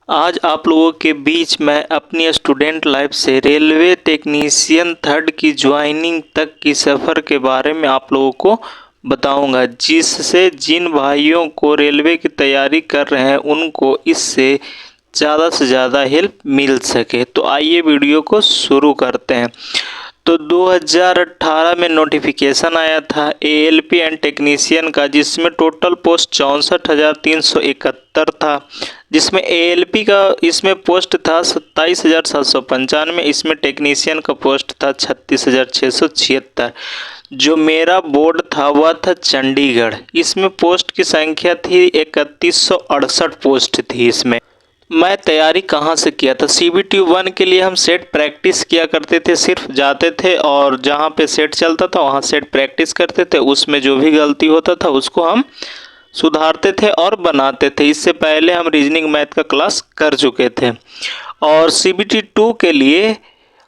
आज आप लोगों के बीच मैं अपनी स्टूडेंट लाइफ से रेलवे टेक्नीशियन थर्ड की ज्वाइनिंग तक की सफ़र के बारे में आप लोगों को बताऊंगा, जिससे जिन भाइयों को रेलवे की तैयारी कर रहे हैं उनको इससे ज़्यादा से ज़्यादा हेल्प मिल सके। तो आइए वीडियो को शुरू करते हैं। तो 2018 में नोटिफिकेशन आया था एएलपी एंड टेक्नीशियन का, जिसमें टोटल पोस्ट 64,371 था, जिसमें एएलपी का इसमें पोस्ट था 27,795, इसमें टेक्नीशियन का पोस्ट था 36,676। जो मेरा बोर्ड था वह था चंडीगढ़। इसमें पोस्ट की संख्या थी 3168 पोस्ट थी। इसमें मैं तैयारी कहाँ से किया था? CBT 1 के लिए हम सेट प्रैक्टिस किया करते थे, सिर्फ जाते थे और जहाँ पे सेट चलता था वहाँ सेट प्रैक्टिस करते थे। उसमें जो भी गलती होता था उसको हम सुधारते थे और बनाते थे। इससे पहले हम रीजनिंग मैथ का क्लास कर चुके थे। और CBT 2 के लिए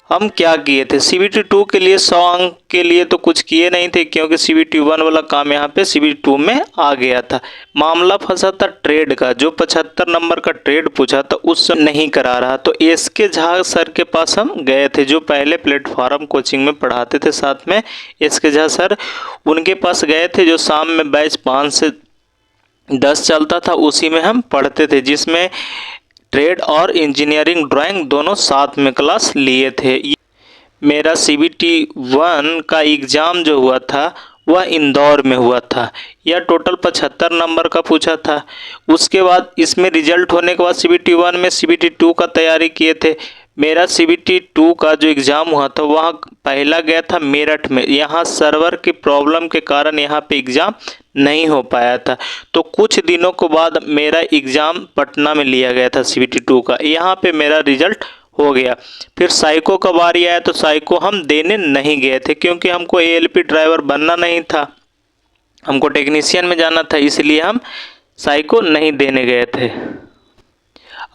हम क्या किए थे? CBT 2 के लिए 100 अंक के लिए तो कुछ किए नहीं थे, क्योंकि CBT 1 वाला काम यहाँ पे CBT 2 में आ गया था। मामला फंसा था ट्रेड का, जो 75 नंबर का ट्रेड पूछा था उस नहीं करा रहा। तो SK झा सर के पास हम गए थे, जो पहले प्लेटफॉर्म कोचिंग में पढ़ाते थे साथ में। SK झा सर, उनके पास गए थे, जो शाम में बैच 5 से 10 चलता था, उसी में हम पढ़ते थे, जिसमें ट्रेड और इंजीनियरिंग ड्राइंग दोनों साथ में क्लास लिए थे। मेरा CBT 1 का एग्ज़ाम जो हुआ था वह इंदौर में हुआ था। यह टोटल 75 नंबर का पूछा था। उसके बाद इसमें रिजल्ट होने के बाद CBT 1 में CBT 2 का तैयारी किए थे। मेरा CBT 2 का जो एग्ज़ाम हुआ था वह पहला गया था मेरठ में। यहाँ सर्वर की प्रॉब्लम के कारण यहाँ पे एग्ज़ाम नहीं हो पाया था। तो कुछ दिनों के बाद मेरा एग्ज़ाम पटना में लिया गया था CBT 2 का। यहाँ पे मेरा रिजल्ट हो गया। फिर साइको का बारी आया तो साइको हम देने नहीं गए थे, क्योंकि हमको ALP ड्राइवर बनना नहीं था, हमको टेक्नीशियन में जाना था, इसलिए हम साइको नहीं देने गए थे।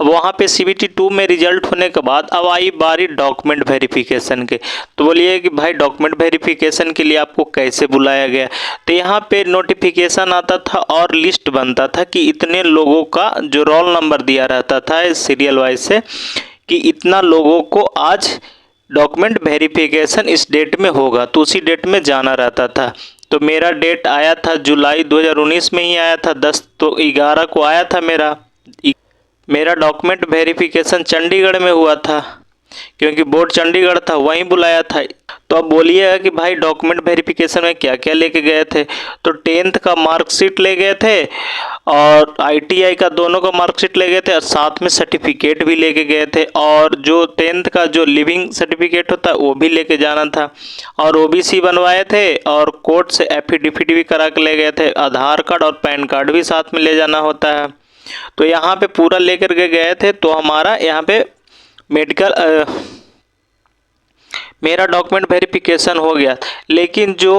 अब वहाँ पे CBT 2 में रिजल्ट होने के बाद अब आई बारी डॉक्यूमेंट वेरिफिकेशन के। तो बोलिए कि भाई डॉक्यूमेंट वेरिफिकेशन के लिए आपको कैसे बुलाया गया? तो यहाँ पे नोटिफिकेशन आता था और लिस्ट बनता था कि इतने लोगों का जो रोल नंबर दिया रहता था सीरियल वाइज से, कि इतना लोगों को आज डॉक्यूमेंट वेरिफिकेशन इस डेट में होगा, तो उसी डेट में जाना रहता था। तो मेरा डेट आया था जुलाई 2019 में ही आया था, 10 तो 11 को आया था मेरा डॉक्यूमेंट वेरिफिकेशन चंडीगढ़ में हुआ था, क्योंकि बोर्ड चंडीगढ़ था, वहीं बुलाया था। तो अब बोलिएगा कि भाई डॉक्यूमेंट वेरिफिकेशन में क्या क्या लेके गए थे? तो 10th का मार्कशीट ले गए थे और ITI का दोनों का मार्कशीट ले गए थे, और साथ में सर्टिफिकेट भी लेके गए थे। और जो 10th का जो लिविंग सर्टिफिकेट होता है वो भी लेके जाना था, और OBC बनवाए थे, और कोर्ट से एफिडेविट भी करा के ले गए थे। आधार कार्ड और पैन कार्ड भी साथ में ले जाना होता है। तो यहाँ पे पूरा लेकर के गए थे। तो हमारा यहाँ पे मेरा डॉक्यूमेंट वेरिफिकेशन हो गया। लेकिन जो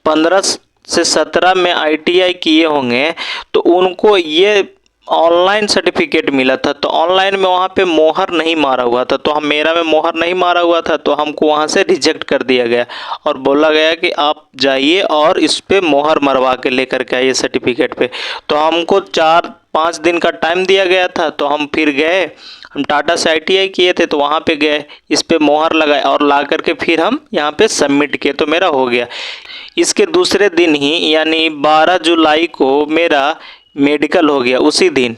15 से 17 में ITI किए होंगे तो उनको ये ऑनलाइन सर्टिफिकेट मिला था। तो ऑनलाइन में वहाँ पे मोहर नहीं मारा हुआ था, तो मेरा में मोहर नहीं मारा हुआ था, तो हमको वहाँ से रिजेक्ट कर दिया गया और बोला गया कि आप जाइए और इस पे मोहर मरवा के लेकर के आइए सर्टिफिकेट पे। तो हमको 4-5 दिन का टाइम दिया गया था। तो हम फिर गए, हम टाटा से ITI किए थे, तो वहाँ पे गए, इस पे मोहर लगाए और ला करके फिर हम यहाँ पे सबमिट किए, तो मेरा हो गया। इसके दूसरे दिन ही यानी 12 जुलाई को मेरा मेडिकल हो गया। उसी दिन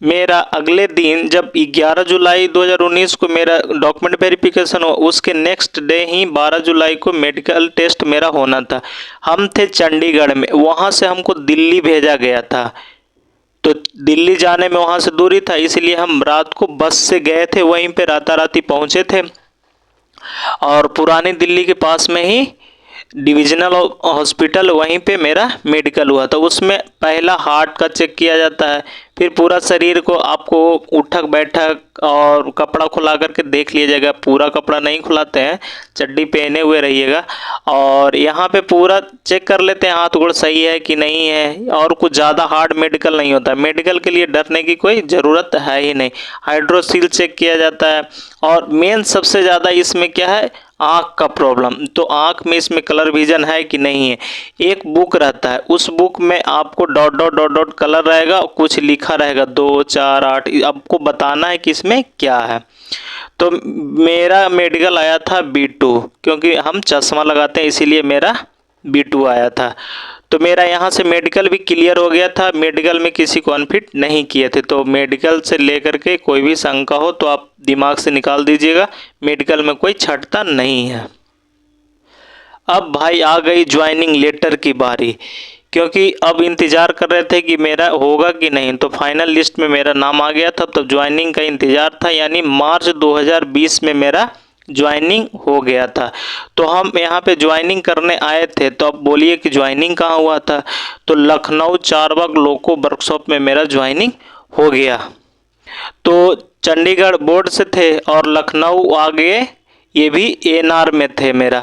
मेरा अगले दिन जब 11 जुलाई 2019 को मेरा डॉक्यूमेंट वेरिफिकेशन हो, उसके नेक्स्ट डे ही 12 जुलाई को मेडिकल टेस्ट मेरा होना था। हम थे चंडीगढ़ में, वहाँ से हमको दिल्ली भेजा गया था। तो दिल्ली जाने में वहाँ से दूरी था, इसलिए हम रात को बस से गए थे, वहीं पे राताराती पहुँचे थे। और पुरानी दिल्ली के पास में ही डिविजनल हॉस्पिटल, वहीं पे मेरा मेडिकल हुआ था। उसमें पहला हार्ट का चेक किया जाता है, फिर पूरा शरीर को आपको उठक बैठक और कपड़ा खुला करके देख लिया जाएगा। पूरा कपड़ा नहीं खुलाते हैं, चड्डी पहने हुए रहिएगा। और यहाँ पे पूरा चेक कर लेते हैं हाथ गोड़ सही है कि नहीं है। और कुछ ज़्यादा हार्ड मेडिकल नहीं होता, मेडिकल के लिए डरने की कोई ज़रूरत है ही नहीं। हाइड्रोसील चेक किया जाता है। और मेन सबसे ज़्यादा इसमें क्या है, आँख का प्रॉब्लम, तो आँख में इसमें कलर विजन है कि नहीं है। एक बुक रहता है, उस बुक में आपको dot dot dot dot colour रहेगा, कुछ लिखा रहेगा 2 4 8, आपको बताना है कि इसमें क्या है। तो मेरा मेडिकल आया था B2, क्योंकि हम चश्मा लगाते हैं इसीलिए मेरा B2 आया था। तो मेरा यहाँ से मेडिकल भी क्लियर हो गया था, मेडिकल में किसी को अनफिट नहीं किए थे। तो मेडिकल से लेकर के कोई भी शंका हो तो आप दिमाग से निकाल दीजिएगा, मेडिकल में कोई छटता नहीं है। अब भाई आ गई ज्वाइनिंग लेटर की बारी, क्योंकि अब इंतज़ार कर रहे थे कि मेरा होगा कि नहीं। तो फाइनल लिस्ट में मेरा नाम आ गया था, तब ज्वाइनिंग का इंतज़ार था, यानी मार्च 2020 में मेरा ज्वाइनिंग हो गया था। तो हम यहाँ पे ज्वाइनिंग करने आए थे, तो अब बोलिए कि ज्वाइनिंग कहाँ हुआ था। तो लखनऊ चारबाग लोको वर्कशॉप में मेरा ज्वाइनिंग हो गया। तो चंडीगढ़ बोर्ड से थे और लखनऊ आ गए, ये भी ANR में थे मेरा।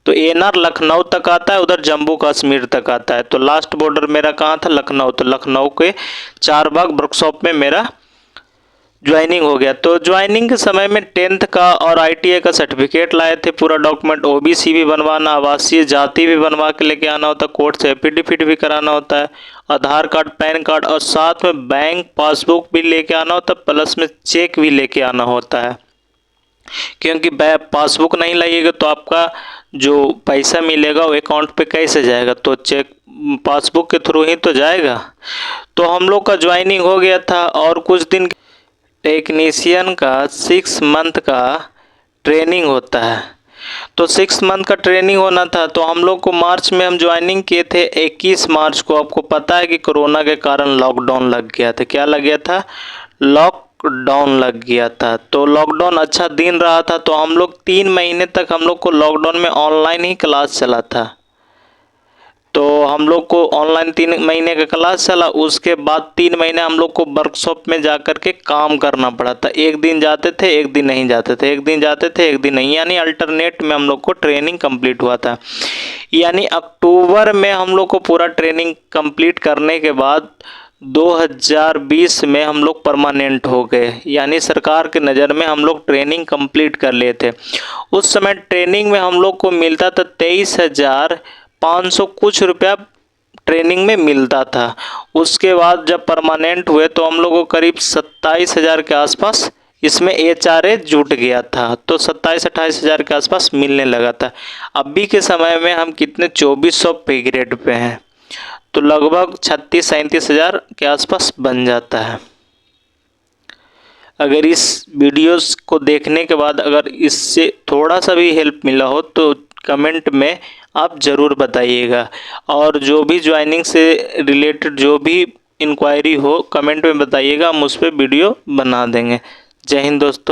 तो ANR लखनऊ तक आता है, उधर जम्मू कश्मीर तक आता है। तो लास्ट बॉर्डर मेरा कहाँ था, लखनऊ। तो लखनऊ के चारबाग वर्कशॉप में मेरा ज्वाइनिंग हो गया। तो ज्वाइनिंग के समय में 10th का और ITI का सर्टिफिकेट लाए थे, पूरा डॉक्यूमेंट, OBC भी बनवाना, आवासीय जाति भी बनवा के लेके आना होता, कोर्ट से एफिडेविट भी कराना होता है, आधार कार्ड, पैन कार्ड, और साथ में बैंक पासबुक भी लेके आना होता, प्लस में चेक भी लेके आना होता है। क्योंकि पासबुक नहीं लाइएगा तो आपका जो पैसा मिलेगा वो अकाउंट पे कैसे जाएगा, तो चेक पासबुक के थ्रू ही तो जाएगा। तो हम लोग का ज्वाइनिंग हो गया था, और कुछ दिन टेक्नीशियन का 6 मंथ का ट्रेनिंग होता है। तो 6 मंथ का ट्रेनिंग होना था, तो हम लोग को मार्च में हम ज्वाइनिंग किए थे 21 मार्च को। आपको पता है कि कोरोना के कारण लॉकडाउन लग गया था। क्या लग गया था, लॉकडाउन लग गया था। तो लॉकडाउन अच्छा दिन रहा था, तो हम लोग 3 महीने तक हम लोग को लॉकडाउन में ऑनलाइन ही क्लास चला था। तो हम लोग को ऑनलाइन 3 महीने का क्लास चला, उसके बाद 3 महीने हम लोग को वर्कशॉप में जा कर के काम करना पड़ा था। एक दिन जाते थे, एक दिन नहीं जाते थे, एक दिन जाते थे, एक दिन नहीं, यानी अल्टरनेट में हम लोग को ट्रेनिंग कंप्लीट हुआ था। यानी अक्टूबर में हम लोग को पूरा ट्रेनिंग कंप्लीट करने के बाद 2020 में हम लोग परमानेंट हो गए, यानी सरकार की नज़र में हम लोग ट्रेनिंग कंप्लीट कर लिए थे। उस समय ट्रेनिंग में हम लोग को मिलता था 23,500 कुछ रुपया ट्रेनिंग में मिलता था। उसके बाद जब परमानेंट हुए तो हम लोग को करीब 27,000 के आसपास इसमें HRA जुट गया था। तो 27-28 हज़ार के आसपास मिलने लगा था। अभी के समय में हम कितने 2400 पे ग्रेड पे हैं, तो लगभग 36-37 हज़ार के आसपास बन जाता है। अगर इस वीडियोस को देखने के बाद अगर इससे थोड़ा सा भी हेल्प मिला हो तो कमेंट में आप ज़रूर बताइएगा, और जो भी ज्वाइनिंग से रिलेटेड जो भी इंक्वायरी हो कमेंट में बताइएगा, हम उस पर वीडियो बना देंगे। जय हिंद दोस्तों।